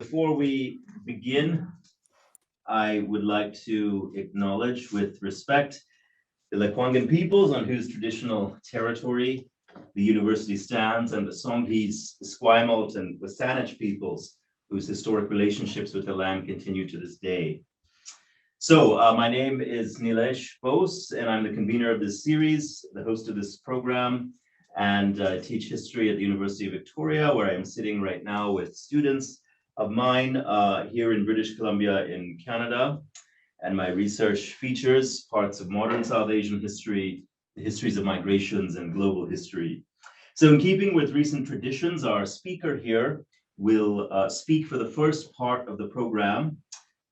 Before we begin, I would like to acknowledge with respect the Lekwungen peoples on whose traditional territory the university stands, and the Songhees, Esquimalt, and Wasanich peoples whose historic relationships with the land continue to this day. So my name is Neilesh Bose, and I'm the convener of this series, the host of this program, and teach history at the University of Victoria, where I'm sitting right now with students of mine here in British Columbia in Canada. And my research features parts of modern South Asian history, the histories of migrations, and global history. So in keeping with recent traditions, our speaker here will speak for the first part of the program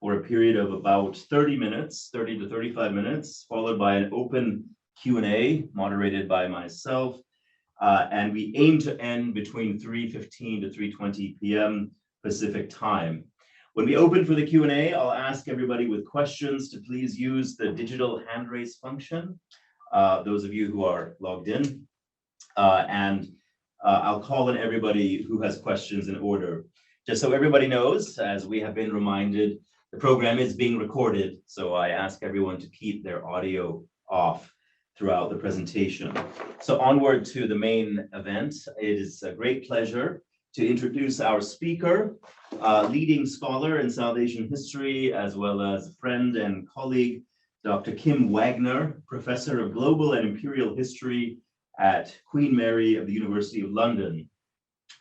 for a period of about 30 minutes, 30 to 35 minutes, followed by an open Q&A moderated by myself. And we aim to end between 3:15 to 3:20 p.m. Pacific time. When we open for the Q&A, I'll ask everybody with questions to please use the digital hand raise function, those of you who are logged in. And I'll call on everybody who has questions in order. Just so everybody knows, as we have been reminded, the program is being recorded, so I ask everyone to keep their audio off throughout the presentation. So onward to the main event. It is a great pleasure to introduce our speaker, leading scholar in South Asian history, as well as friend and colleague, Dr. Kim Wagner, professor of global and imperial history at Queen Mary of the University of London.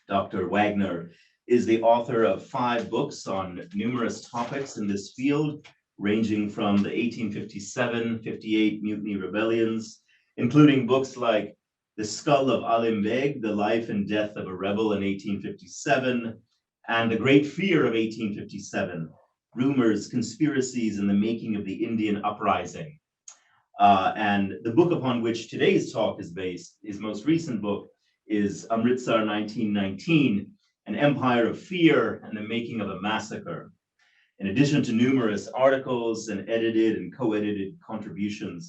Dr. Wagner is the author of 5 books on numerous topics in this field, ranging from the 1857-58 mutiny rebellions, including books like The Skull of Alim Beg, The Life and Death of a Rebel in 1857, and The Great Fear of 1857, Rumors, Conspiracies, and the Making of the Indian Uprising. And the book upon which today's talk is based, his most recent book, is Amritsar 1919, An Empire of Fear and the Making of a Massacre, in addition to numerous articles and edited and co-edited contributions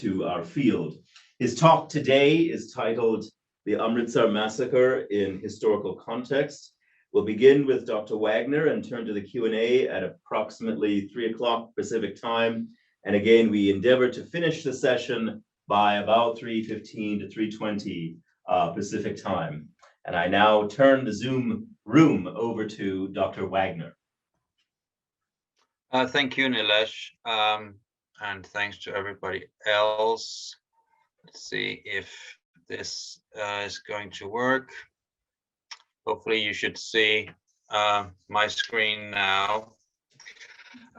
to our field. His talk today is titled The Amritsar Massacre in Historical Context. We'll begin with Dr. Wagner and turn to the Q&A at approximately 3 o'clock Pacific time. And again, we endeavor to finish the session by about 3:15 to 3:20 Pacific time. And I now turn the Zoom room over to Dr. Wagner. Thank you, Neilesh, and thanks to everybody else. Let's see if this is going to work. Hopefully you should see my screen now.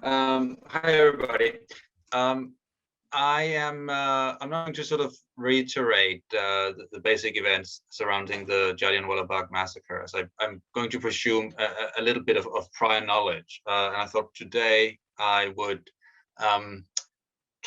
Hi, everybody. I'm going to sort of reiterate the basic events surrounding the Jallianwala Bagh massacre, as I'm going to presume a little bit of prior knowledge. And I thought today I would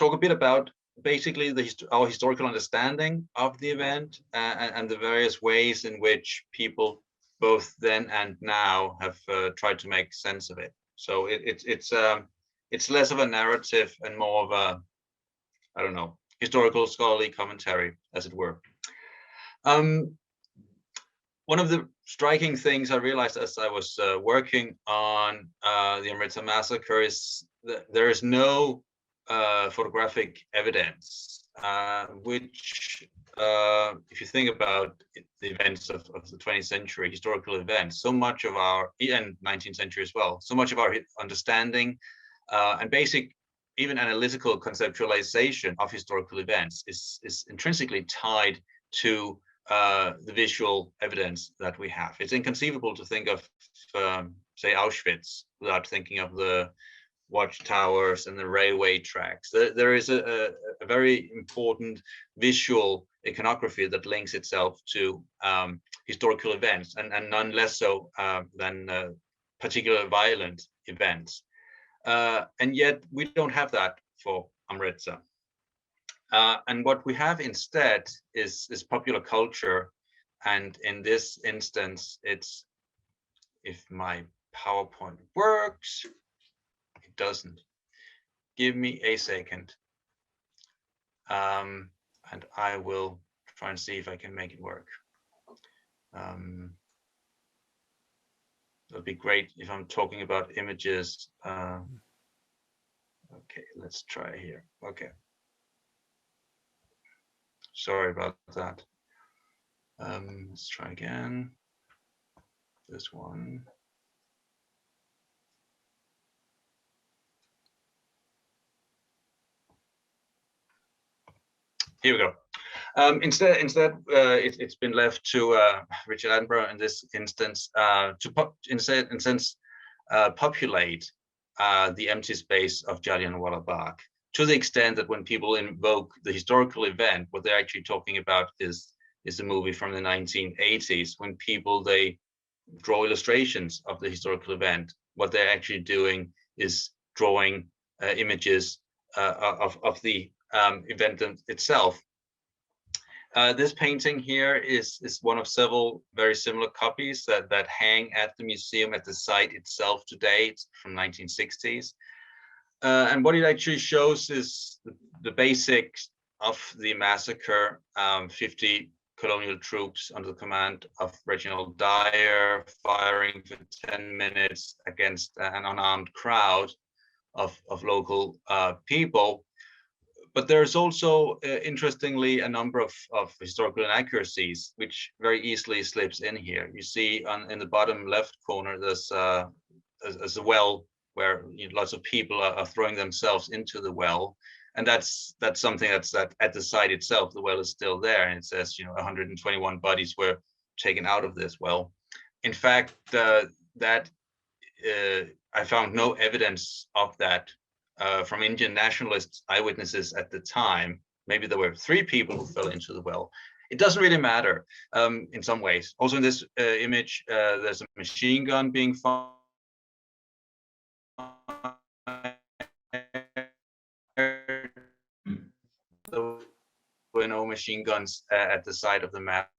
talk a bit about basically our historical understanding of the event and the various ways in which people both then and now have tried to make sense of it. So it's less of a narrative and more of a, I don't know, historical scholarly commentary, as it were. One of the striking things I realized as I was working on the Amritsar Massacre is that there is no photographic evidence, which, if you think about the events of the 20th century, historical events, so much of our, and 19th century as well, so much of our understanding and basic, even analytical conceptualization of historical events is intrinsically tied to the visual evidence that we have. It's inconceivable to think of, say, Auschwitz without thinking of the watchtowers and the railway tracks. There is a very important visual iconography that links itself to historical events, and none less so than particular violent events. And yet we don't have that for Amritsar. And what we have instead is popular culture. And in this instance, it's, if my PowerPoint works, it doesn't. Give me a second. And I will try and see if I can make it work. it'd be great if I'm talking about images. Okay, let's try here. Okay. Sorry about that. Let's try again. This one. Here we go. Instead, it's been left to Richard Attenborough in this instance to populate the empty space of Jallianwala Bagh, to the extent that when people invoke the historical event, what they're actually talking about is a movie from the 1980s. When people, they draw illustrations of the historical event, what they're actually doing is drawing images of the event itself. This painting here is one of several very similar copies that hang at the museum at the site itself today. It's from 1960s. And what it actually shows is the basics of the massacre. 50 colonial troops under the command of Reginald Dyer firing for 10 minutes against an unarmed crowd of local people. But there's also, interestingly, a number of historical inaccuracies, which very easily slips in here. You see in the bottom left corner, there's a well where lots of people are throwing themselves into the well. And that's something that's at the site itself. The well is still there. And it says, 121 bodies were taken out of this well. In fact, I found no evidence of that from Indian nationalist eyewitnesses at the time. Maybe there were 3 people who fell into the well. It doesn't really matter in some ways. Also in this image, there's a machine gun being fired. There were no machine guns at the site of the map.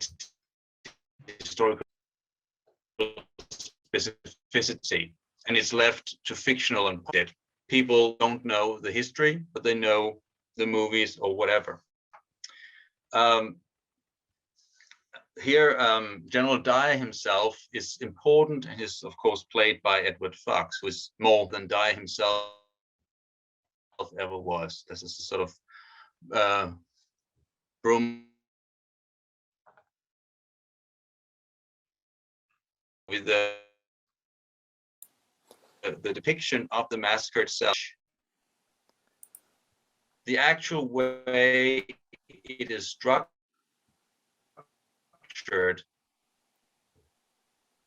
Historical specificity, and it's left to fictional and people don't know the history, but they know the movies or whatever. Here, General Dyer himself is important and is, of course, played by Edward Fox, who is more than Dyer himself ever was. This is a sort of broom with the depiction of the massacre itself. The actual way it is structured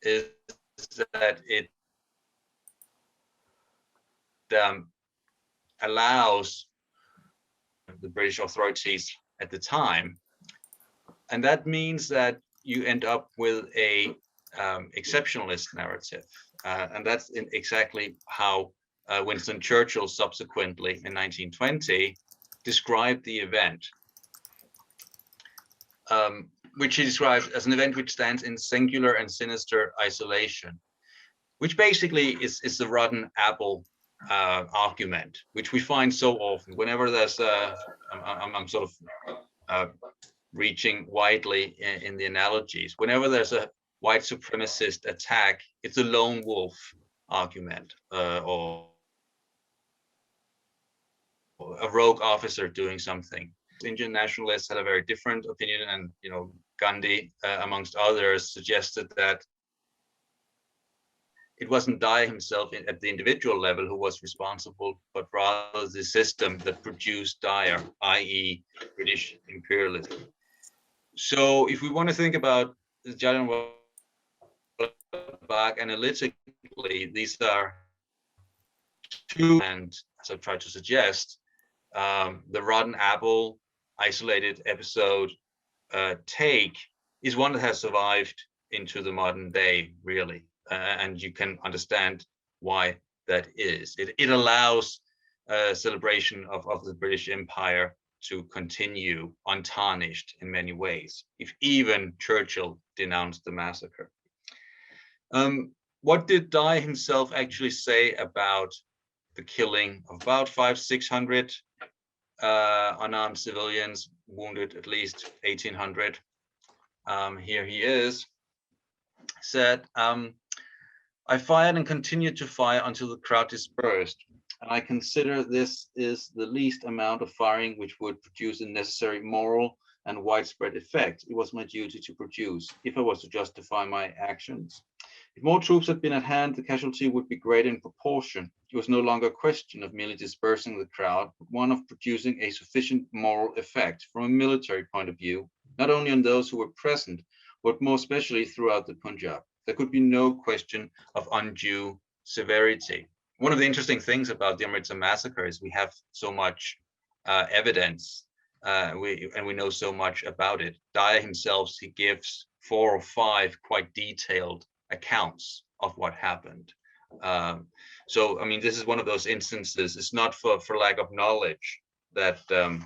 is that it allows the British authorities at the time, and that means that you end up with a exceptionalist narrative, and that's exactly how Winston Churchill subsequently in 1920 described the event, which he described as an event which stands in singular and sinister isolation, which basically is the rotten apple argument, which we find so often whenever there's I'm sort of reaching widely in the analogies. Whenever there's a white supremacist attack, it's a lone wolf argument, or a rogue officer doing something. Indian nationalists had a very different opinion, and Gandhi, amongst others, suggested that it wasn't Dyer himself at the individual level who was responsible, but rather the system that produced Dyer, i.e. British imperialism. So if we want to think about the Jallianwala Bagh analytically, these are two, and as I've tried to suggest, the rotten apple isolated episode take is one that has survived into the modern day, really. And you can understand why that is. It allows celebration of the British Empire to continue untarnished in many ways, if even Churchill denounced the massacre. What did Dyer himself actually say about the killing of about 500-600 unarmed civilians, wounded at least 1,800? Here he is, said, I fired and continued to fire until the crowd dispersed. And I consider this is the least amount of firing which would produce the necessary moral and widespread effect it was my duty to produce, if I was to justify my actions. If more troops had been at hand, the casualty would be greater in proportion. It was no longer a question of merely dispersing the crowd, but one of producing a sufficient moral effect from a military point of view, not only on those who were present, but more especially throughout the Punjab. There could be no question of undue severity. One of the interesting things about the Amritsar Massacre is we have so much evidence, and we know so much about it. Dyer himself, he gives 4 or 5 quite detailed accounts of what happened. So, I mean, this is one of those instances. It's not for lack of knowledge that the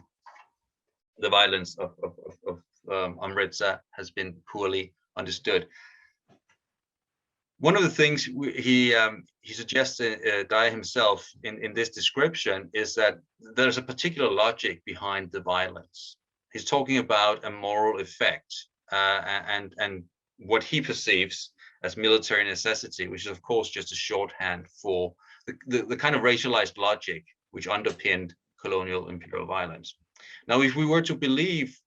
violence of Amritsar has been poorly understood. One of the things he suggests, Dyer himself, in this description is that there's a particular logic behind the violence. He's talking about a moral effect and what he perceives as military necessity, which is of course just a shorthand for the kind of racialized logic which underpinned colonial imperial violence. Now, if we were to believe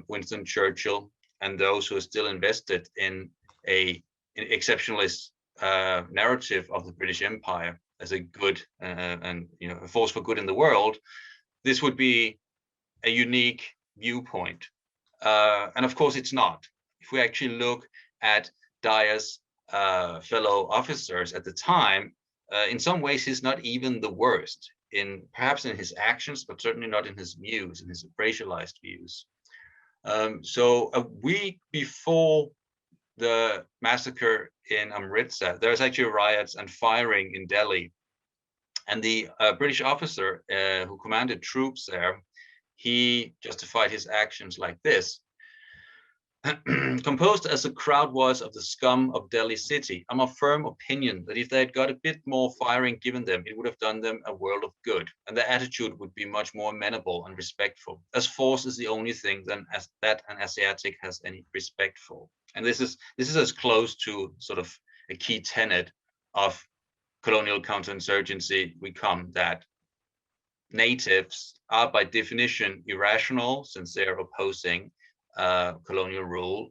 Winston Churchill and those who are still invested in an exceptionalist narrative of the British Empire as a good and a force for good in the world, this would be a unique viewpoint. And of course, it's not. If we actually look at Dyer's fellow officers at the time, in some ways, he's not even the worst, perhaps in his actions, but certainly not in his views, in his racialized views. So a week before the massacre in Amritsar, there's actually riots and firing in Delhi. And the British officer who commanded troops there, he justified his actions like this. Composed as the crowd was of the scum of Delhi city, I'm of firm opinion that if they had got a bit more firing given them, it would have done them a world of good, and their attitude would be much more amenable and respectful, as force is the only thing that an Asiatic has any respect for. And this is as close to sort of a key tenet of colonial counterinsurgency we come, that natives are by definition irrational since they're opposing colonial rule,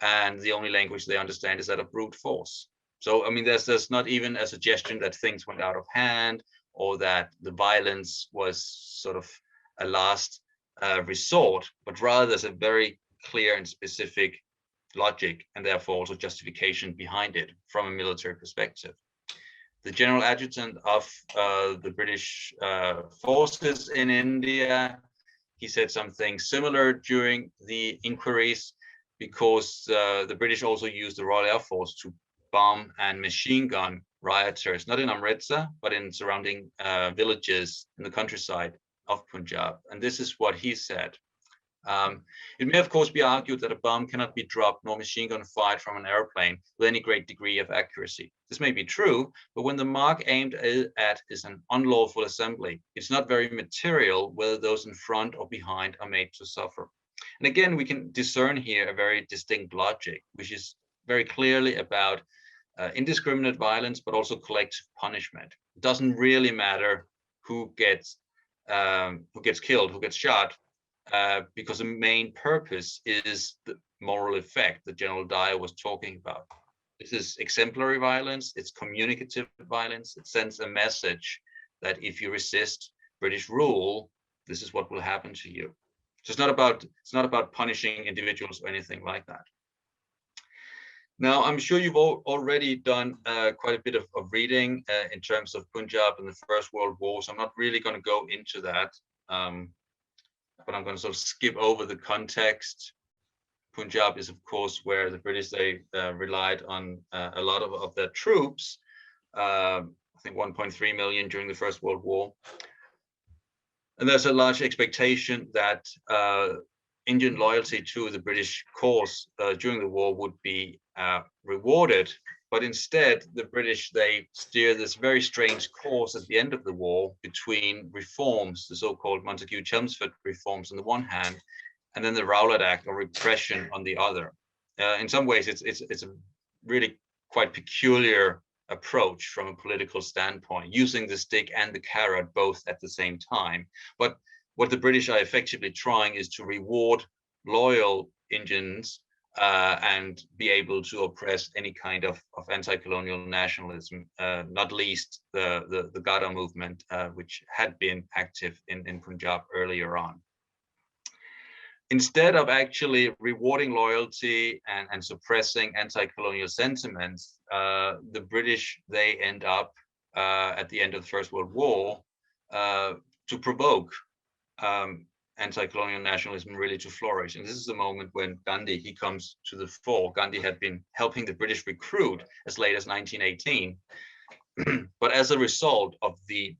and the only language they understand is that of brute force. So, I mean, there's not even a suggestion that things went out of hand or that the violence was sort of a last resort, but rather there's a very clear and specific logic and therefore also justification behind it from a military perspective. The general adjutant of the British forces in India, he said something similar during the inquiries, because the British also used the Royal Air Force to bomb and machine gun rioters, not in Amritsar, but in surrounding villages in the countryside of Punjab. And this is what he said. It may, of course, be argued that a bomb cannot be dropped nor machine gun fired from an airplane with any great degree of accuracy. This may be true, but when the mark aimed at is an unlawful assembly, it's not very material whether those in front or behind are made to suffer. And again, we can discern here a very distinct logic, which is very clearly about indiscriminate violence, but also collective punishment. It doesn't really matter who gets killed, who gets shot, because the main purpose is the moral effect that General Dyer was talking about. This is exemplary violence, it's communicative violence, it sends a message that if you resist British rule, this is what will happen to you. So it's not about punishing individuals or anything like that. Now, I'm sure you've already done quite a bit of reading in terms of Punjab and the First World War, so I'm not really going to go into that. But I'm going to sort of skip over the context. Punjab is, of course, where the British, they relied on a lot of their troops, I think 1.3 million during the First World War. And there's a large expectation that Indian loyalty to the British cause during the war would be rewarded. But instead, the British, they steer this very strange course at the end of the war between reforms, the so-called Montagu-Chelmsford reforms on the one hand, and then the Rowlatt Act or repression on the other. In some ways, it's a really quite peculiar approach from a political standpoint, using the stick and the carrot both at the same time. But what the British are effectively trying is to reward loyal Indians and be able to oppress any kind of anti-colonial nationalism, not least the Ghadar movement, which had been active in Punjab earlier on. Instead of actually rewarding loyalty and suppressing anti-colonial sentiments, the British, they end up at the end of the First World War to provoke anti-colonial nationalism really to flourish. And this is the moment when Gandhi, he comes to the fore. Gandhi had been helping the British recruit as late as 1918. But as a result of the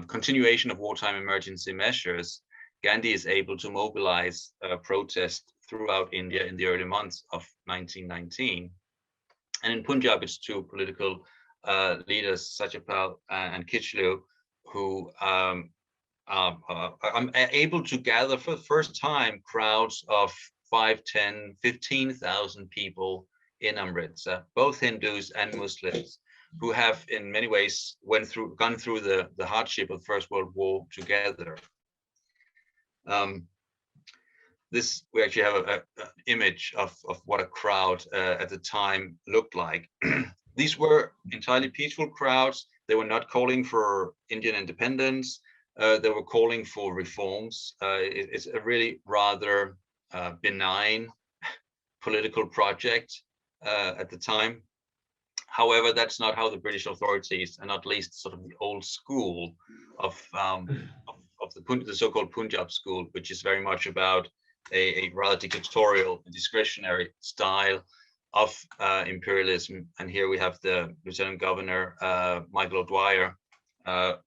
continuation of wartime emergency measures, Gandhi is able to mobilize protest throughout India in the early months of 1919. And in Punjab, it's two political leaders, Satyapal and Kichlew, who are able to gather for the first time crowds of 5, 10, 15,000 people in Amritsar, both Hindus and Muslims, who have in many ways gone through the hardship of the First World War together. We actually have an image of what a crowd at the time looked like. These were entirely peaceful crowds. They were not calling for Indian independence. They were calling for reforms. It's a really rather benign political project at the time. However, that's not how the British authorities, and not least sort of the old school of the so-called Punjab school, which is very much about a rather dictatorial, discretionary style of imperialism. And here we have the Lieutenant Governor, Michael O'Dwyer,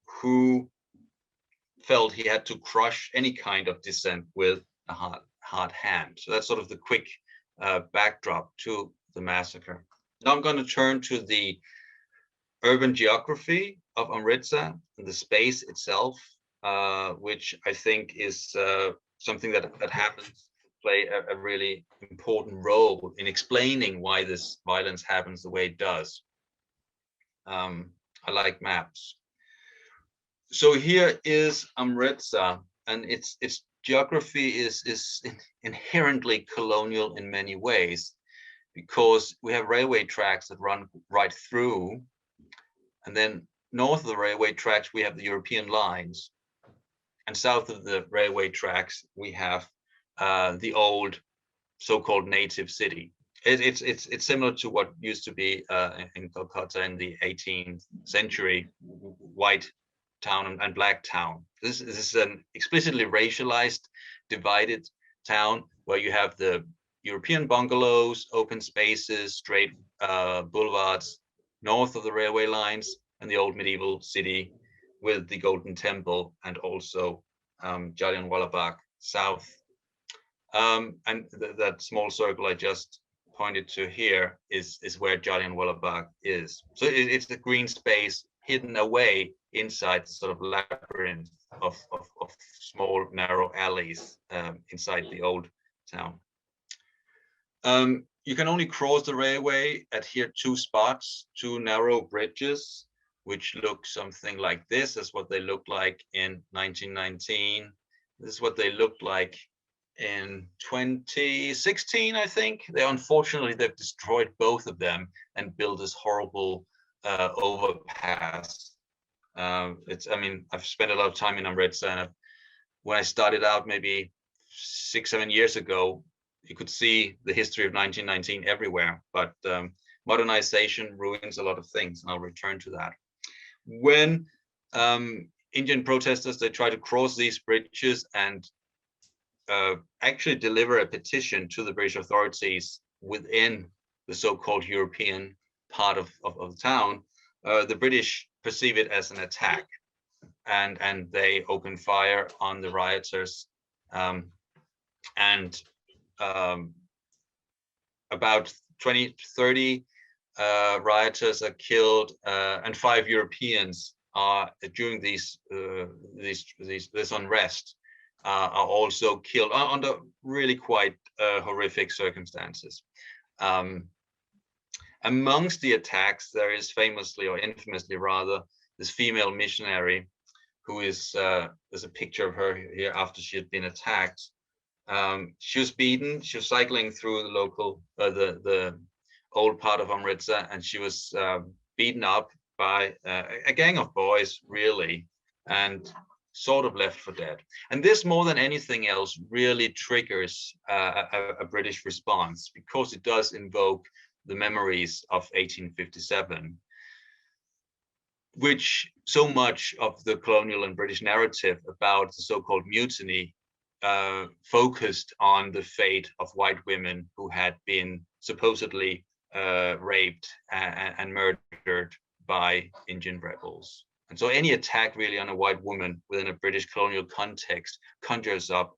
who felt he had to crush any kind of dissent with a hard hand. So that's sort of the quick backdrop to the massacre. Now I'm going to turn to the urban geography of Amritsar and the space itself, which I think is something that happens to play a really important role in explaining why this violence happens the way it does. I like maps. So here is Amritsar, and its geography is inherently colonial in many ways, because we have railway tracks that run right through, and then north of the railway tracks we have the European lines, and south of the railway tracks we have the old so-called native city. It's similar to what used to be in Kolkata in the 18th century, white town and black town. This is an explicitly racialized, divided town where you have the European bungalows, open spaces, straight boulevards north of the railway lines, and the old medieval city with the Golden Temple, and also Jallianwala Bagh south. And that small circle I just pointed to here is where Jallianwala Bagh is. So it's a green space hidden away inside the sort of labyrinth of small narrow alleys inside the old town. You can only cross the railway at here two spots, two narrow bridges, which look something like this. That's what they looked like in 1919. This is what they looked like in 2016, I think. Unfortunately, they've destroyed both of them and built this horrible overpass. I mean, I've spent a lot of time in Amritsar, and when I started out maybe 6-7 years ago, you could see the history of 1919 everywhere, but modernization ruins a lot of things, and I'll return to that. When Indian protesters, they try to cross these bridges and actually deliver a petition to the British authorities within the so-called European part of the town, the British perceive it as an attack, and they open fire on the rioters, and about 20-30 rioters are killed, and 5 Europeans are during this unrest are also killed under really quite horrific circumstances. Amongst the attacks, there is famously, or infamously rather, this female missionary who is, there's a picture of her here after she had been attacked. She was beaten. She was cycling through the local, the old part of Amritsar, and she was beaten up by a gang of boys, really, and sort of left for dead. And this, more than anything else, really triggers a British response, because it does invoke the memories of 1857, which so much of the colonial and British narrative about the so-called mutiny focused on the fate of white women who had been supposedly raped and murdered by Indian rebels. And so any attack really on a white woman within a British colonial context conjures up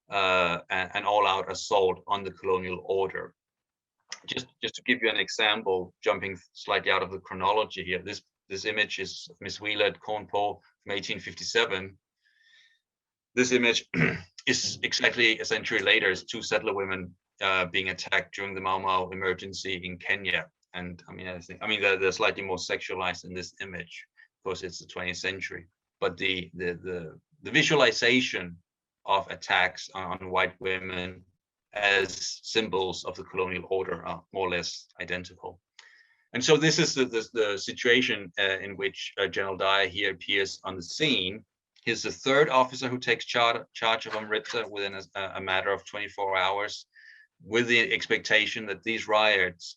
an all-out assault on the colonial order. Just to give you an example, jumping slightly out of the chronology here, this image is Miss Wheeler at Cawnpore from 1857. This image is exactly a century later. It's two settler women being attacked during the Mau Mau emergency in Kenya. And I mean, they're slightly more sexualized in this image because it's the 20th century. But the visualization of attacks on white women as symbols of the colonial order are more or less identical. And so this is the situation in which General Dyer here appears on the scene. He's the third officer who takes charge of Amritsar within a matter of 24 hours, with the expectation that these riots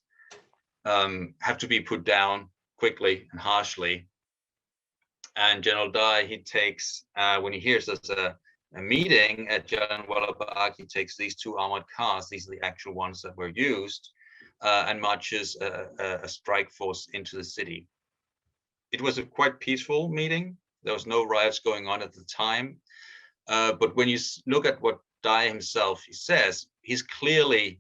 have to be put down quickly and harshly. And General Dyer, he takes, when he hears there's a meeting at Jallianwala Bagh, he takes these two armored cars, these are the actual ones that were used, and marches a strike force into the city. It was a quite peaceful meeting. There was no riots going on at the time. But when you look at what Dyer himself, he says, he's clearly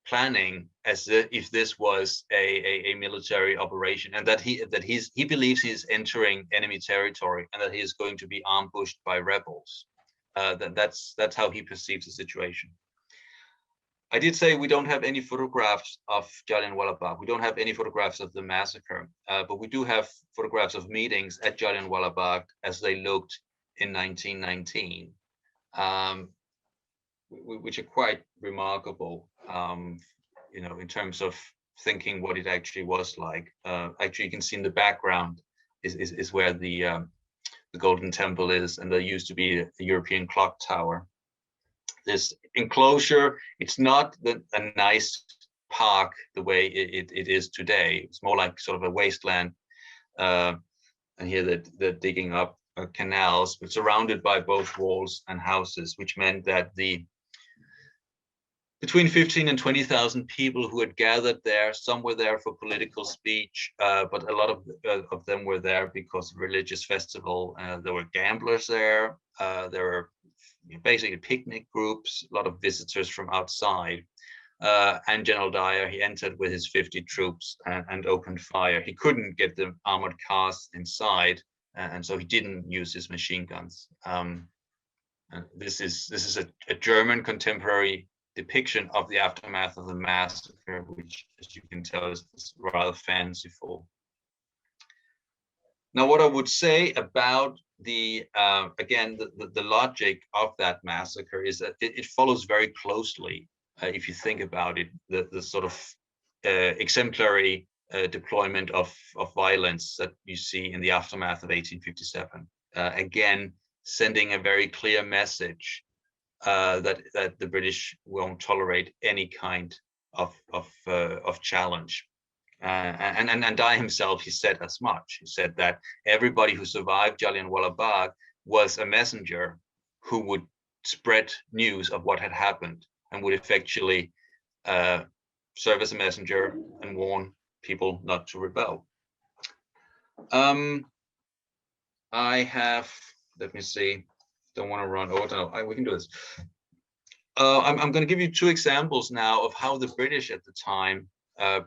planning as if this was a military operation, and that he believes he's entering enemy territory, and that he is going to be ambushed by rebels. That's how he perceives the situation. I did say we don't have any photographs of Jallianwala Bagh. We don't have any photographs of the massacre, but we do have photographs of meetings at Jallianwala Bagh as they looked in 1919, which are quite remarkable, you know, in terms of thinking what it actually was like. Actually, you can see in the background is where the Golden Temple is, and there used to be a European clock tower. This enclosure, it's not a nice park the way it is today. It's more like sort of a wasteland. And here they're digging up canals, but surrounded by both walls and houses, which meant that between 15 and 20,000 people who had gathered there, some were there for political speech, but a lot of them were there because of religious festival. There were gamblers there. There were basically picnic groups, a lot of visitors from outside. And General Dyer, he entered with his 50 troops and opened fire. He couldn't get the armored cars inside, and so he didn't use his machine guns. This is a German contemporary depiction of the aftermath of the massacre, which, as you can tell, is rather fanciful. Now, what I would say about the logic of that massacre is that it follows very closely, if you think about it, the sort of exemplary deployment of violence that you see in the aftermath of 1857. Again, sending a very clear message that the British won't tolerate any kind of challenge. And Dyer himself, he said as much. He said that everybody who survived Jallianwala Bagh was a messenger who would spread news of what had happened and would effectually serve as a messenger and warn people not to rebel. I have, let me see, don't want to run over. No, we can do this. I'm going to give you two examples now of how the British at the time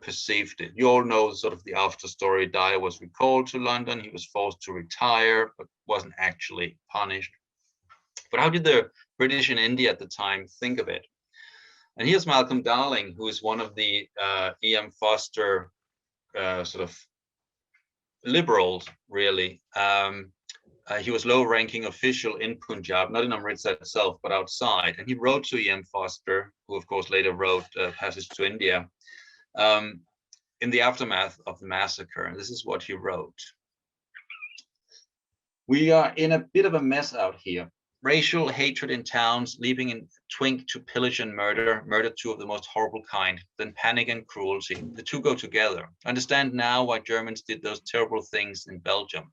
perceived it. You all know sort of the after story. Dyer was recalled to London. He was forced to retire, but wasn't actually punished. But how did the British in India at the time think of it? And here's Malcolm Darling, who is one of the E.M. Foster sort of liberals, really. He was low-ranking official in Punjab, not in Amritsar itself, but outside. And he wrote to E.M. Foster, who of course later wrote Passage to India, in the aftermath of the massacre. And this is what he wrote. We are in a bit of a mess out here. Racial hatred in towns, leaping in twink to pillage and murder two of the most horrible kind, then panic and cruelty. The two go together. Understand now why Germans did those terrible things in Belgium.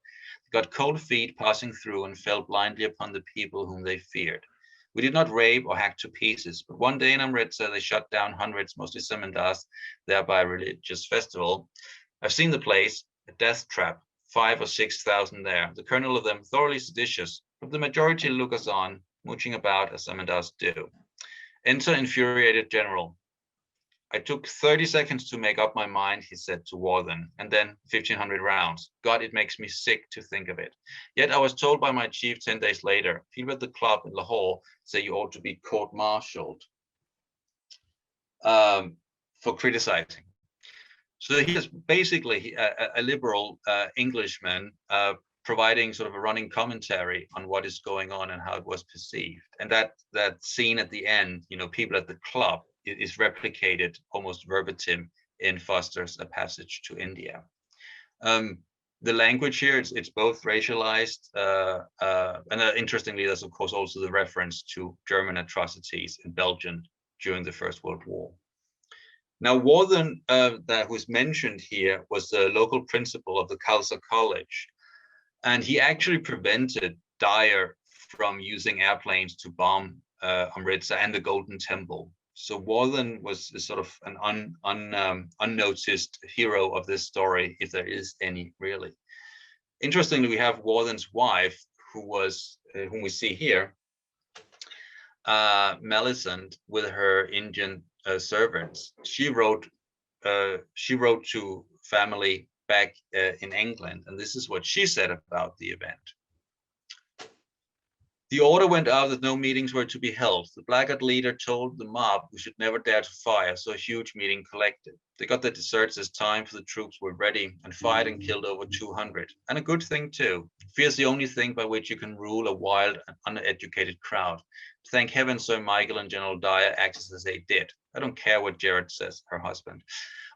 They got cold feet passing through and fell blindly upon the people whom they feared. We did not rape or hack to pieces, but one day in Amritsar they shut down hundreds, mostly semindars, thereby a religious festival. I've seen the place, a death trap, 5,000 or 6,000 there, the kernel of them thoroughly seditious, but the majority look us on, mooching about as semindars do. Enter infuriated general. I took 30 seconds to make up my mind, he said to Warden, and then 1,500 rounds. God, it makes me sick to think of it. Yet I was told by my chief 10 days later, people at the club in Lahore say you ought to be court-martialed for criticizing. So he is basically a liberal Englishman providing sort of a running commentary on what is going on and how it was perceived. And that scene at the end, you know, people at the club, is replicated almost verbatim in Foster's A Passage to India. The language here, it's both racialized, and interestingly, there's of course also the reference to German atrocities in Belgium during the First World War. Now, Warden, who's mentioned here, was the local principal of the Khalsa College, and he actually prevented Dyer from using airplanes to bomb Amritsar and the Golden Temple. So Warden was sort of an unnoticed hero of this story, if there is any, really. Interestingly, we have Warden's wife, whom we see here, Millicent, with her Indian servants. She wrote to family back in England, and this is what she said about the event. The order went out that no meetings were to be held. The blackguard leader told the mob we should never dare to fire, so a huge meeting collected. They got their deserts as time for the troops were ready and fired and killed over 200. And a good thing too. Fear is the only thing by which you can rule a wild and uneducated crowd. Thank heaven Sir Michael and General Dyer acted as they did. I don't care what Jared says, her husband,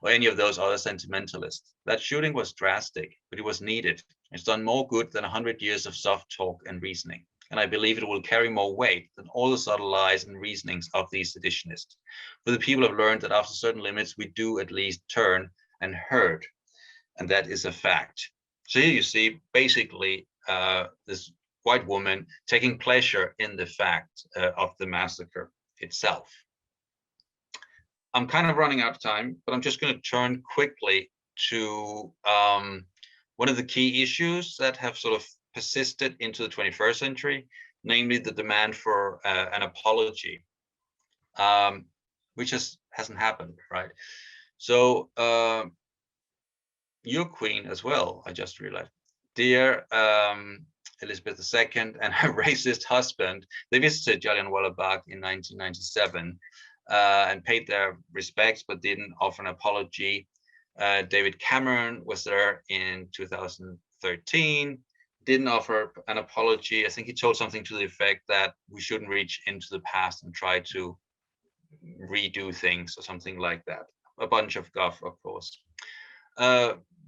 or any of those other sentimentalists. That shooting was drastic, but it was needed. It's done more good than 100 years of soft talk and reasoning. And I believe it will carry more weight than all the subtle lies and reasonings of these seditionists. For the people have learned that after certain limits, we do at least turn and hurt. And that is a fact. So here you see basically this white woman taking pleasure in the fact of the massacre itself. I'm kind of running out of time, but I'm just going to turn quickly to one of the key issues that have sort of persisted into the 21st century, namely the demand for an apology, which hasn't happened, right? So your queen as well, I just realized, dear Elizabeth II and her racist husband, they visited Jallianwala Bagh in 1997 and paid their respects, but didn't offer an apology. David Cameron was there in 2013, didn't offer an apology. I think he told something to the effect that we shouldn't reach into the past and try to redo things or something like that. A bunch of guff, of course.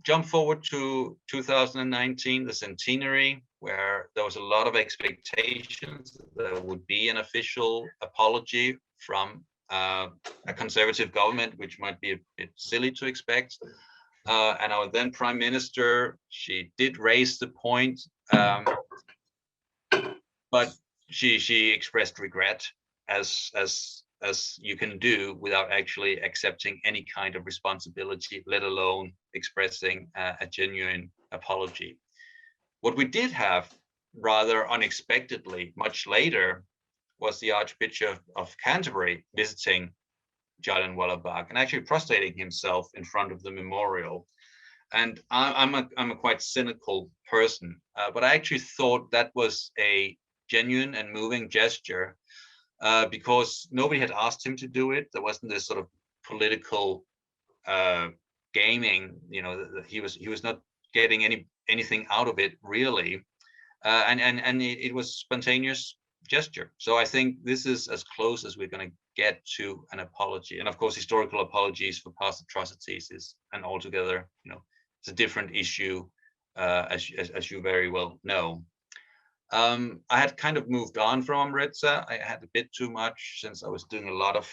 Jump forward to 2019, the centenary, where there was a lot of expectations that there would be an official apology from a conservative government, which might be a bit silly to expect. And our then Prime Minister, she did raise the point, but she expressed regret, as you can do without actually accepting any kind of responsibility, let alone expressing a genuine apology. What we did have, rather unexpectedly, much later, was the Archbishop of Canterbury visiting Jallianwala Bagh and actually prostrating himself in front of the memorial. And I'm a quite cynical person, but I actually thought that was a genuine and moving gesture because nobody had asked him to do it. There wasn't this sort of political gaming, that he was not getting anything out of it really, and it was spontaneous gesture. So I think this is as close as we're going to get to an apology. And of course, historical apologies for past atrocities is an altogether, it's a different issue, as you very well know. I had kind of moved on from Amritsar. I had a bit too much since I was doing a lot of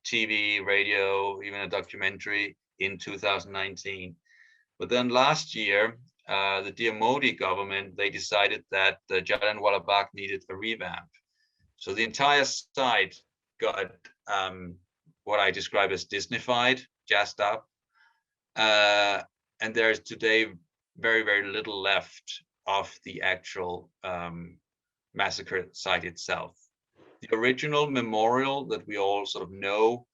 TV, radio, even a documentary in 2019. But then last year, the dear Modi government, they decided that the Jallianwala Bagh needed a revamp. So the entire site got what I describe as Disneyfied, jazzed up. And there's today very, very little left of the actual massacre site itself. The original memorial that we all sort of know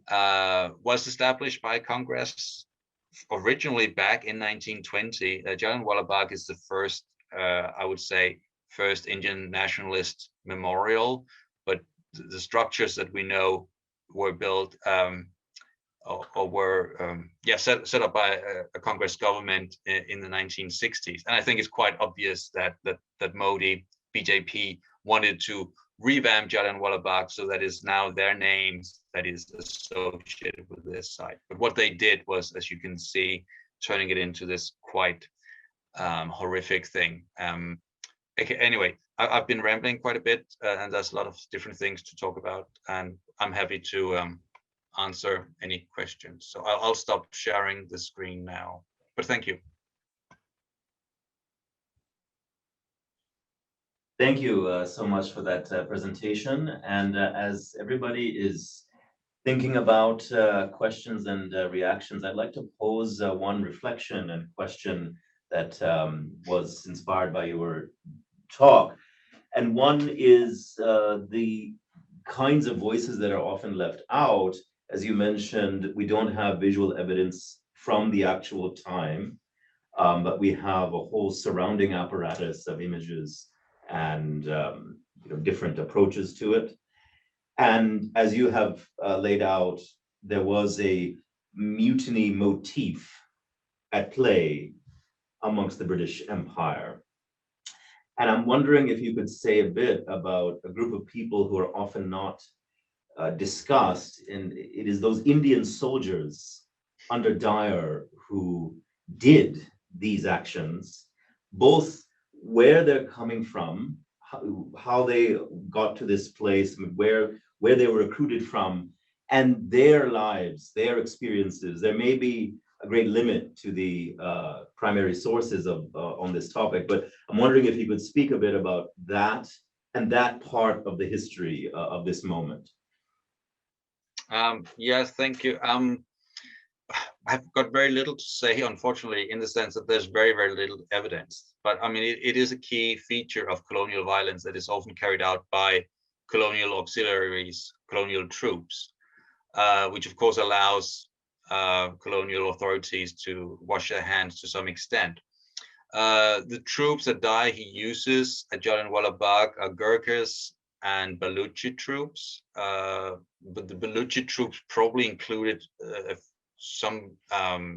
was established by Congress originally back in 1920. Jallianwala Bagh is the first, I would say, first Indian nationalist memorial, but the structures that we know were built or were set up by a Congress government in the 1960s. And I think it's quite obvious that Modi, BJP, wanted to revamp Jallianwala Bagh so that is now their names that is associated with this site. But what they did was, as you can see, turning it into this quite horrific thing. Anyway, I've been rambling quite a bit, and there's a lot of different things to talk about, and I'm happy to answer any questions. So I'll stop sharing the screen now, but thank you. Thank you so much for that presentation. And as everybody is thinking about questions and reactions, I'd like to pose one reflection and question that was inspired by your talk. And one is the kinds of voices that are often left out. As you mentioned, we don't have visual evidence from the actual time, but we have a whole surrounding apparatus of images and different approaches to it. And as you have laid out, there was a mutiny motif at play amongst the British Empire. And I'm wondering if you could say a bit about a group of people who are often not discussed, and it is those Indian soldiers under Dyer who did these actions, both where they're coming from, how they got to this place, where they were recruited from, and their lives, their experiences. There may be a great limit to the primary sources of on this topic, but I'm wondering if you could speak a bit about that and that part of the history of this moment. Yes, thank you. I've got very little to say, unfortunately, in the sense that there's very, very little evidence. But I mean, it is a key feature of colonial violence that is often carried out by colonial auxiliaries, colonial troops, which of course allows colonial authorities to wash their hands to some extent. The troops that he uses at Jallianwala Bagh are Gurkhas and Baluchi troops, but the Baluchi troops probably included some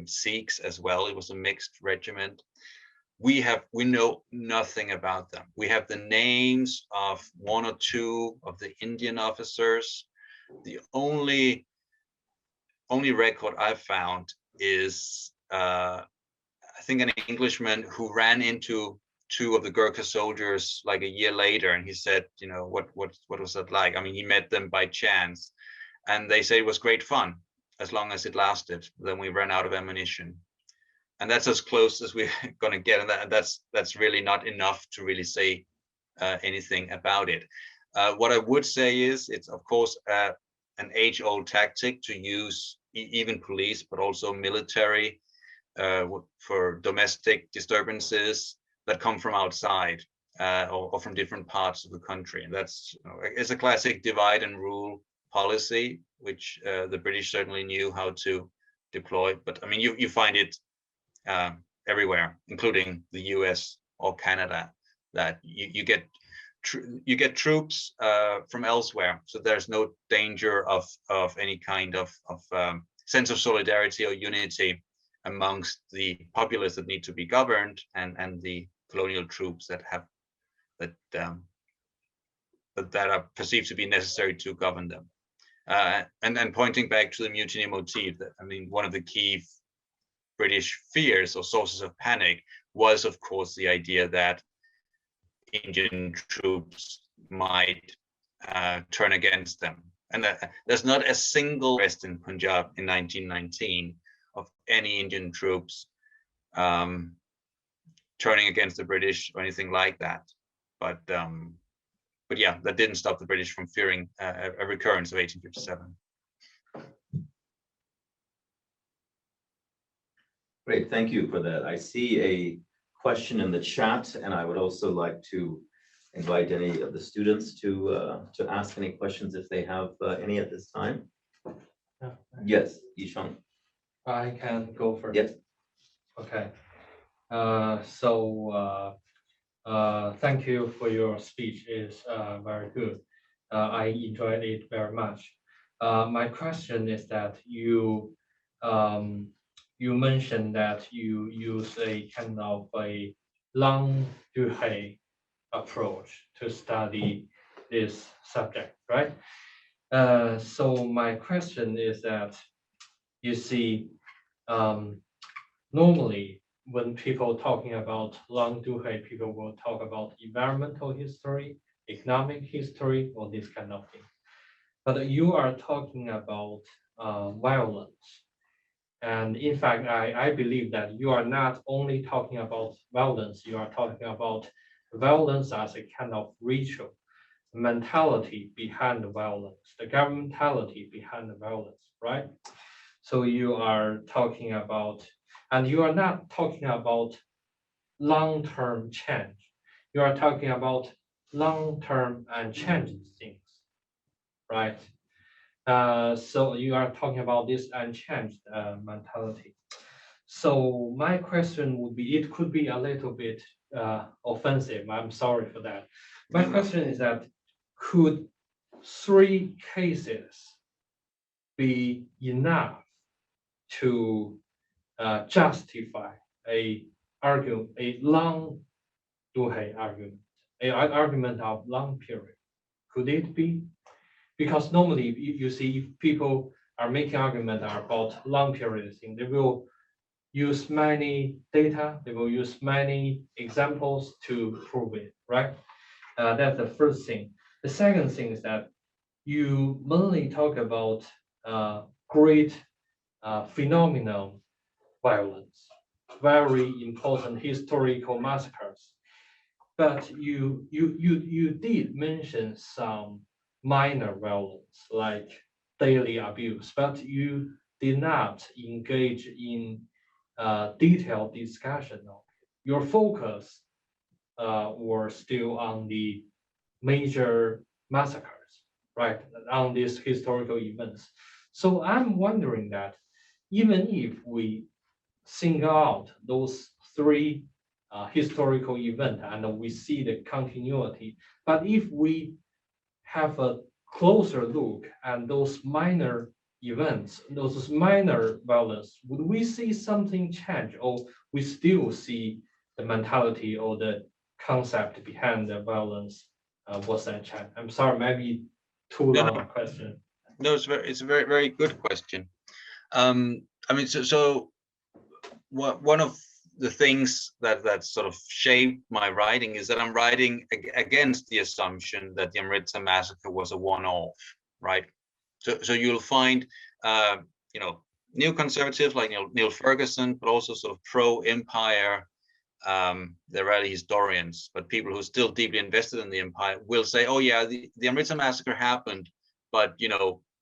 Sikhs as well. It was a mixed regiment. We know nothing about them. We have the names of one or two of the Indian officers. The only record I've found is I think an Englishman who ran into two of the Gurkha soldiers like a year later, and he said, what was that like? I mean, he met them by chance, and they say it was great fun as long as it lasted. Then we ran out of ammunition, and that's as close as we're going to get, and that's really not enough to really say anything about it. What I would say is it's of course an age-old tactic to use even police, but also military for domestic disturbances that come from outside or from different parts of the country. And that's it's a classic divide and rule policy, which the British certainly knew how to deploy. But I mean, you find it everywhere, including the US or Canada, that you get you get troops from elsewhere, so there's no danger of any kind of sense of solidarity or unity amongst the populace that need to be governed and the colonial troops that have that are perceived to be necessary to govern them. And pointing back to the mutiny motif, that I mean, one of the key British fears or sources of panic was, of course, the idea that Indian troops might turn against them. And there's not a single arrest in Punjab in 1919 of any Indian troops turning against the British or anything like that. But yeah, that didn't stop the British from fearing a recurrence of 1857. Great, thank you for that. I see a question in the chat, and I would also like to invite any of the students to ask any questions if they have any at this time. Yes, Yishang. I can go first. Yes. Okay. Thank you for your speech. It's very good. I enjoyed it very much. My question is that you mentioned that you use a kind of a langue durée approach to study this subject, right? So my question is that, you see, normally when people talking about langue durée, people will talk about environmental history, economic history, or this kind of thing. But you are talking about violence. And in fact, I believe that you are not only talking about violence, you are talking about violence as a kind of ritual, mentality behind the violence, the governmentality behind the violence, right? So you are talking about, and you are not talking about long-term change. You are talking about long-term unchanged things, right? So you are talking about this unchanged mentality. So my question would be, it could be a little bit offensive. I'm sorry for that. My question is that, could 3 cases be enough to justify a long durée argument, an argument of long period? Could it be? Because normally you see, if people are making argument about long period thing, they will use many data, they will use many examples to prove it, right? That's the first thing. The second thing is that you mainly talk about great phenomenal violence, very important historical massacres. But you did mention some minor violence like daily abuse, but you did not engage in detailed discussion of it. Your focus were still on the major massacres, right? On these historical events. So I'm wondering that, even if we single out those 3 historical events and we see the continuity, but if we have a closer look at those minor events, those minor violence, would we see something change, or we still see the mentality or the concept behind the violence was unchanged? I'm sorry, maybe too long a question. No, it's a very, very good question. I mean, so one of the things that sort of shaped my writing is that I'm writing against the assumption that the Amritsar Massacre was a one-off, right? So you'll find, neoconservatives like Neil Ferguson, but also sort of pro-empire, they're really historians, but people who are still deeply invested in the empire will say, oh yeah, the Amritsar Massacre happened, but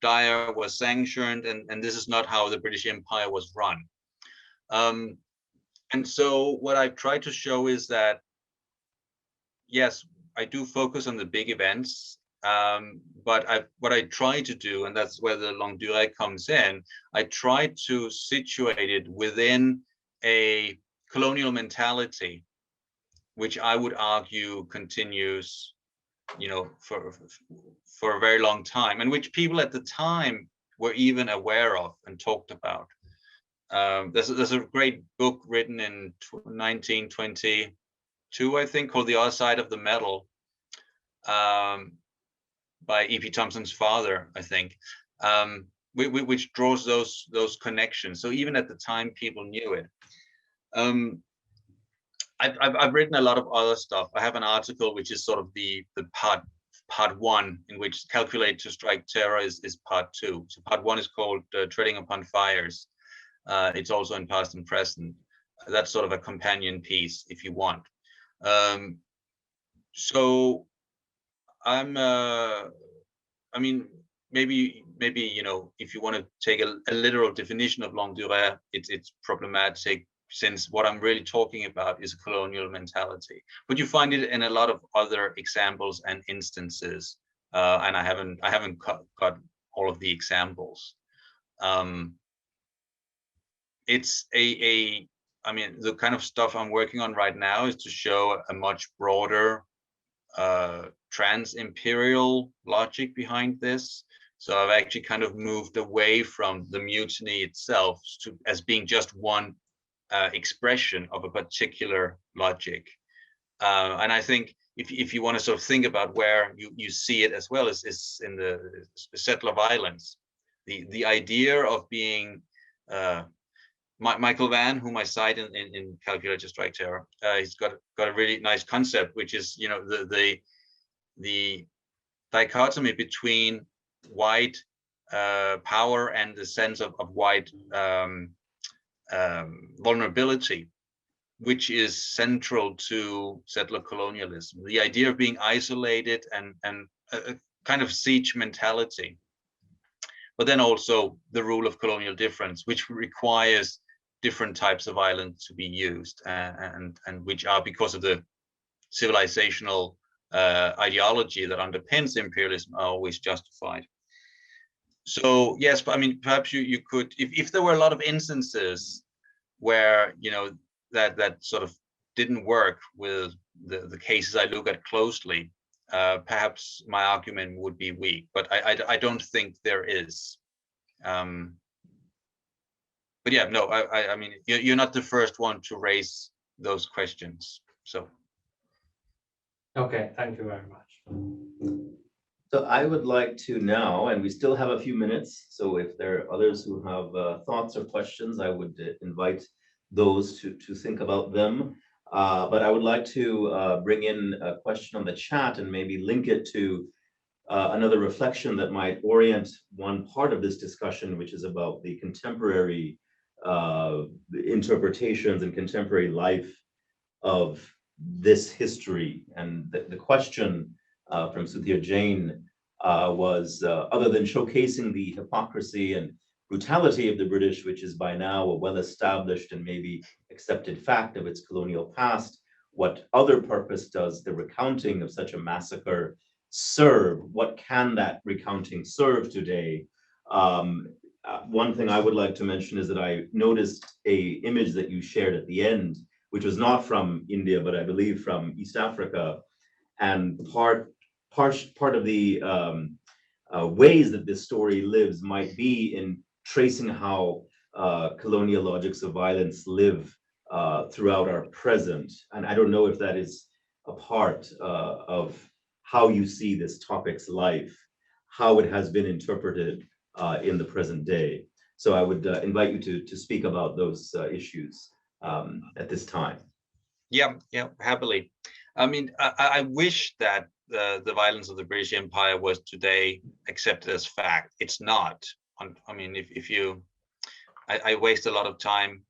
Dyer was sanctioned, and this is not how the British Empire was run. And so what I've tried to show is that, yes, I do focus on the big events, but what I try to do, and that's where the longue durée comes in, I try to situate it within a colonial mentality, which I would argue continues you know, for a very long time, and which people at the time were even aware of and talked about. There's a great book written in 1922, I think, called The Other Side of the Medal, by E.P. Thompson's father, I think, which draws those connections. So even at the time, people knew it. I've written a lot of other stuff. I have an article which is sort of the part one, in which Calculate to Strike Terror is part two. So part one is called Treading Upon Fires. It's also in past and present. That's sort of a companion piece if you want. So I mean, maybe you know, if you want to take a literal definition of longue durée, it's problematic, since what I'm really talking about is a colonial mentality. But you find it in a lot of other examples and instances, and I haven't got all of the examples. It's I mean, the kind of stuff I'm working on right now is to show a much broader trans-imperial logic behind this. So I've actually kind of moved away from the mutiny itself as being just one expression of a particular logic. And I think if you want to sort of think about where you see it as well, is in the settler violence. The idea of being Michael Vann, whom I cite in Calculate to Strike Terror, he's got a really nice concept, which is, you know, the dichotomy between white power and the sense of white vulnerability, which is central to settler colonialism. The idea of being isolated and a kind of siege mentality, but then also the rule of colonial difference, which requires different types of violence to be used, and which are, because of the civilizational ideology that underpins imperialism, are always justified. So yes, but I mean, perhaps you could, if there were a lot of instances where, you know, that sort of didn't work with the cases I look at closely, perhaps my argument would be weak, but I don't think there is. But yeah, no, I mean, you're not the first one to raise those questions. So. Okay, thank you very much. So I would like to now, and we still have a few minutes, so if there are others who have thoughts or questions, I would invite those to think about them. But I would like to bring in a question on the chat and maybe link it to another reflection that might orient one part of this discussion, which is about the contemporary interpretations and contemporary life of this history. And the question from Sudhir Jain was, other than showcasing the hypocrisy and brutality of the British, which is by now a well-established and maybe accepted fact of its colonial past, what other purpose does the recounting of such a massacre serve? What can that recounting serve today? One thing I would like to mention is that I noticed an image that you shared at the end, which was not from India, but I believe from East Africa. And part of the ways that this story lives might be in tracing how colonial logics of violence live throughout our present. And I don't know if that is a part of how you see this topic's life, how it has been interpreted in the present day. So I would invite you to speak about those issues at this time. Yeah, happily. I mean, I wish that the violence of the British Empire was today accepted as fact. It's not. I mean, if you, I waste a lot of time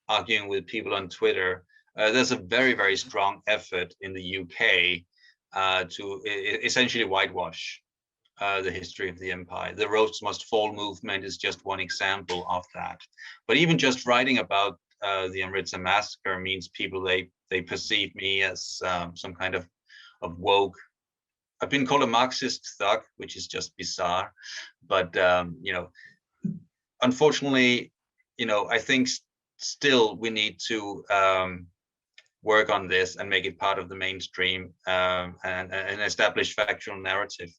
arguing with people on Twitter. There's a very, very strong effort in the UK to essentially whitewash the history of the empire. The Roads Must Fall movement is just one example of that. But even just writing about the Amritsar Massacre means people, they perceive me as some kind of woke. I've been called a Marxist thug, which is just bizarre. But you know, unfortunately, you know, I think still we need to work on this and make it part of the mainstream and establish factual narrative.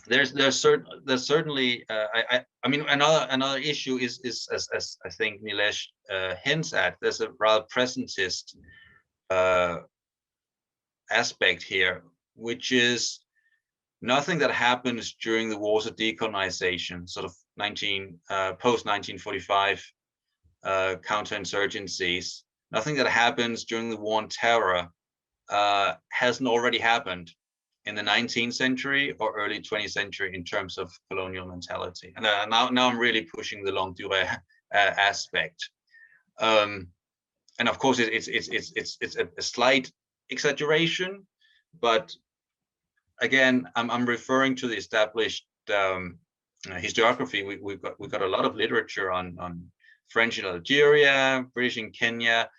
There's certainly I mean another issue is as I think Neilesh hints at, there's a rather presentist aspect here, which is nothing that happens during the wars of decolonization, sort of post 1945 counterinsurgencies. Nothing that happens during the war on terror hasn't already happened in the 19th century or early 20th century in terms of colonial mentality. And now I'm really pushing the longue durée aspect. And of course, it's a slight exaggeration, but again, I'm referring to the established historiography. We've got a lot of literature on French in Algeria, British in Kenya,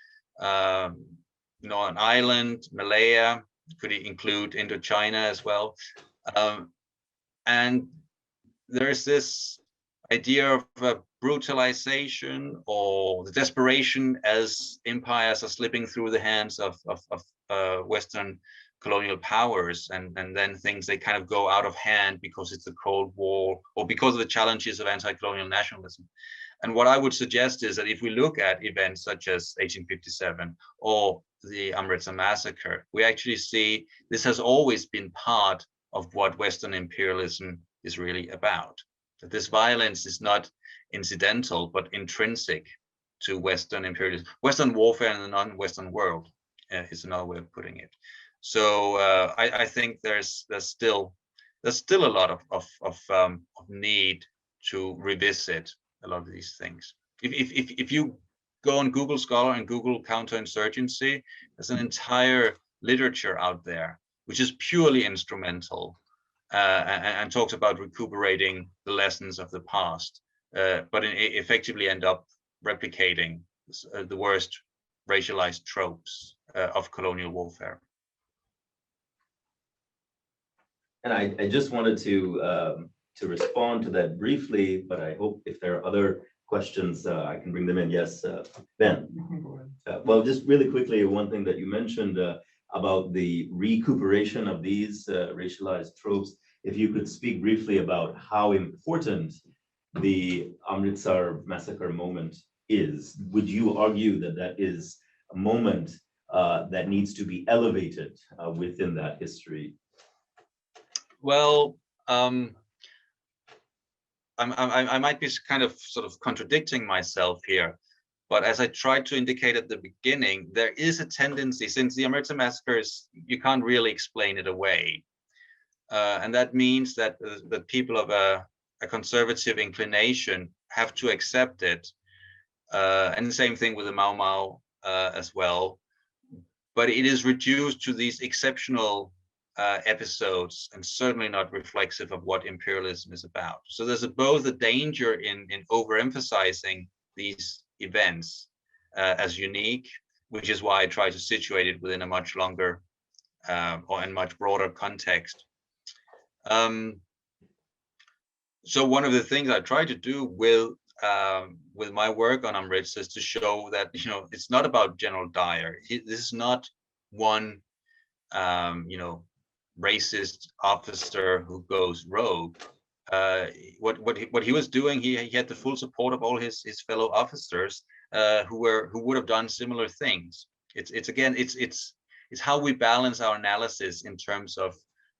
Northern Ireland, Malaya, could include Indochina as well. And there's this idea of brutalization or the desperation as empires are slipping through the hands of Western colonial powers, and then things, they kind of go out of hand because it's the Cold War or because of the challenges of anti-colonial nationalism. And what I would suggest is that if we look at events such as 1857 or the Amritsar Massacre, we actually see this has always been part of what Western imperialism is really about. That this violence is not incidental, but intrinsic to Western imperialism. Western warfare in the non-Western world is another way of putting it. So I think there's still a lot of need to revisit a lot of these things. If you go on Google Scholar and Google counterinsurgency, there's an entire literature out there which is purely instrumental and talks about recuperating the lessons of the past, but effectively end up replicating the worst racialized tropes of colonial warfare. And I just wanted to respond to that briefly, but I hope if there are other questions, I can bring them in. Yes, Ben. You can go ahead. Well, just really quickly, one thing that you mentioned about the recuperation of these racialized tropes, if you could speak briefly about how important the Amritsar Massacre moment is. Would you argue that that is a moment that needs to be elevated within that history? Well, I might be kind of sort of contradicting myself here, but as I tried to indicate at the beginning, there is a tendency, since the Amritsar Massacre is, you can't really explain it away. And that means that the people of a conservative inclination have to accept it. And the same thing with the Mau Mau as well. But it is reduced to these exceptional episodes and certainly not reflexive of what imperialism is about. So there's both a danger in overemphasizing these events as unique, which is why I try to situate it within a much longer or in much broader context. So one of the things I try to do with my work on Amritsar is to show that, you know, it's not about General Dyer. This is not one, you know, racist officer who goes rogue. What he was doing, he had the full support of all his fellow officers who would have done similar things. It's how we balance our analysis in terms of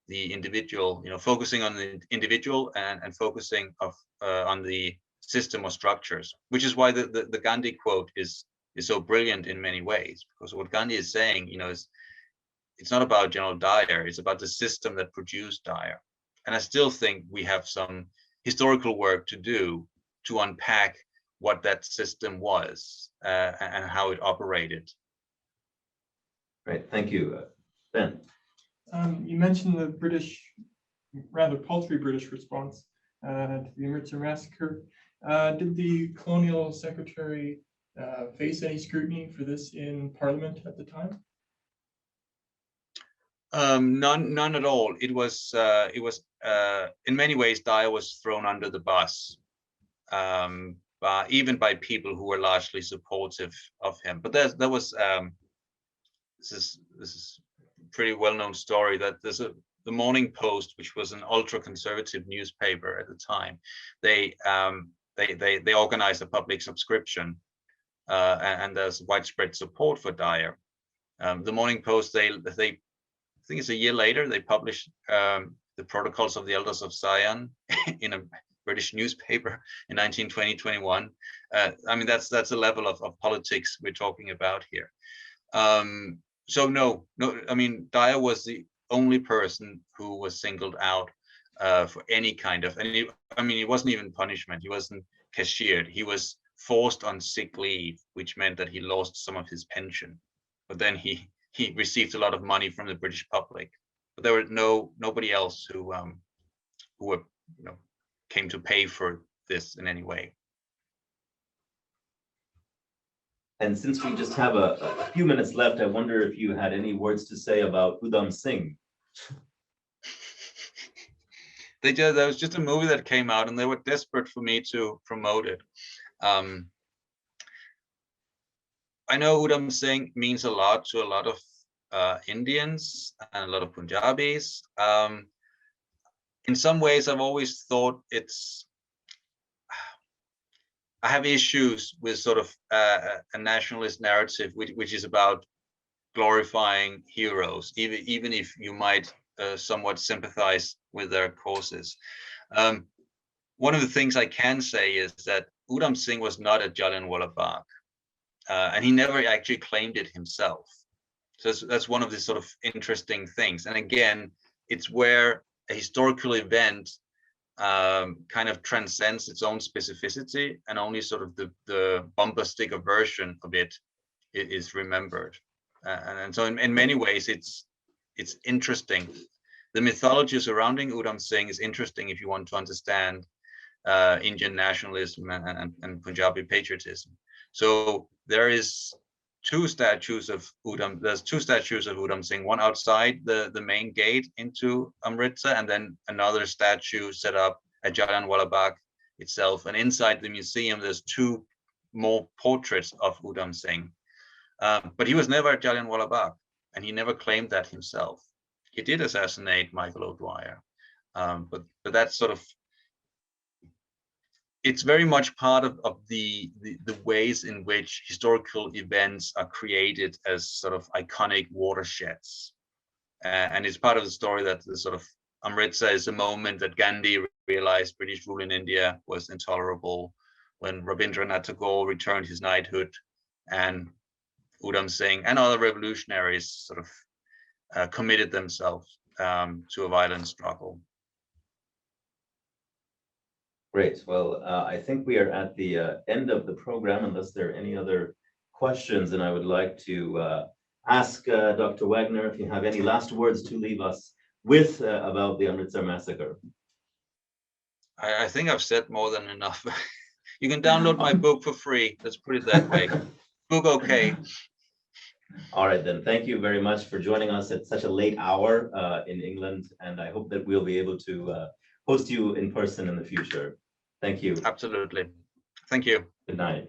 the individual, you know, focusing on the individual and focusing on the system or structures, which is why the Gandhi quote is so brilliant in many ways, because what Gandhi is saying, you know, is it's not about General Dyer, it's about the system that produced Dyer. And I still think we have some historical work to do to unpack what that system was and how it operated. Right, thank you. Ben. You mentioned the British, rather paltry British response to the Amritsar Massacre. Did the colonial secretary face any scrutiny for this in Parliament at the time? None at all. It was in many ways Dyer was thrown under the bus. even by people who were largely supportive of him. But there was this is a pretty well-known story that the Morning Post, which was an ultra-conservative newspaper at the time, they organized a public subscription, and there's widespread support for Dyer. The Morning Post, they I think it's a year later, they published the Protocols of the Elders of Zion in a British newspaper in 1920-21. I mean, that's the level of politics we're talking about here. So no, I mean, Dyer was the only person who was singled out for any kind of, I mean, it wasn't even punishment. He wasn't cashiered. He was forced on sick leave, which meant that he lost some of his pension. But then he received a lot of money from the British public. But there were nobody else who were, came to pay for this in any way. And since we just have a few minutes left, I wonder if you had any words to say about Udham Singh. There was just a movie that came out, and they were desperate for me to promote it. I know Udham Singh means a lot to a lot of Indians and a lot of Punjabis. In some ways, I've always thought I have issues with sort of a nationalist narrative, which is about glorifying heroes, even if you might somewhat sympathize with their causes. One of the things I can say is that Udham Singh was not at Jallianwala Bagh, and he never actually claimed it himself. So that's one of the sort of interesting things. And again, it's where a historical event kind of transcends its own specificity, and only sort of the bumper sticker version of it is remembered. And so in many ways, it's interesting. The mythology surrounding Udham Singh is interesting if you want to understand Indian nationalism and Punjabi patriotism. So there's two statues of Udham Singh, one outside the main gate into Amritsar, and then another statue set up at Jallianwala Bagh itself. And inside the museum, there's two more portraits of Udham Singh. But he was never at Jallianwala Bagh, and he never claimed that himself. He did assassinate Michael O'Dwyer, but that's sort of, it's very much part of the ways in which historical events are created as sort of iconic watersheds. And it's part of the story that the sort of Amritsar is a moment that Gandhi realized British rule in India was intolerable, when Rabindranath Tagore returned his knighthood, and Udham Singh and other revolutionaries sort of committed themselves to a violent struggle. Great. Well, I think we are at the end of the program, unless there are any other questions. And I would like to ask Dr. Wagner if you have any last words to leave us with about the Amritsar Massacre. I think I've said more than enough. You can download my book for free. Let's put it that way. Book okay. All right, then. Thank you very much for joining us at such a late hour in England. And I hope that we'll be able to host you in person in the future. Thank you. Absolutely. Thank you. Good night.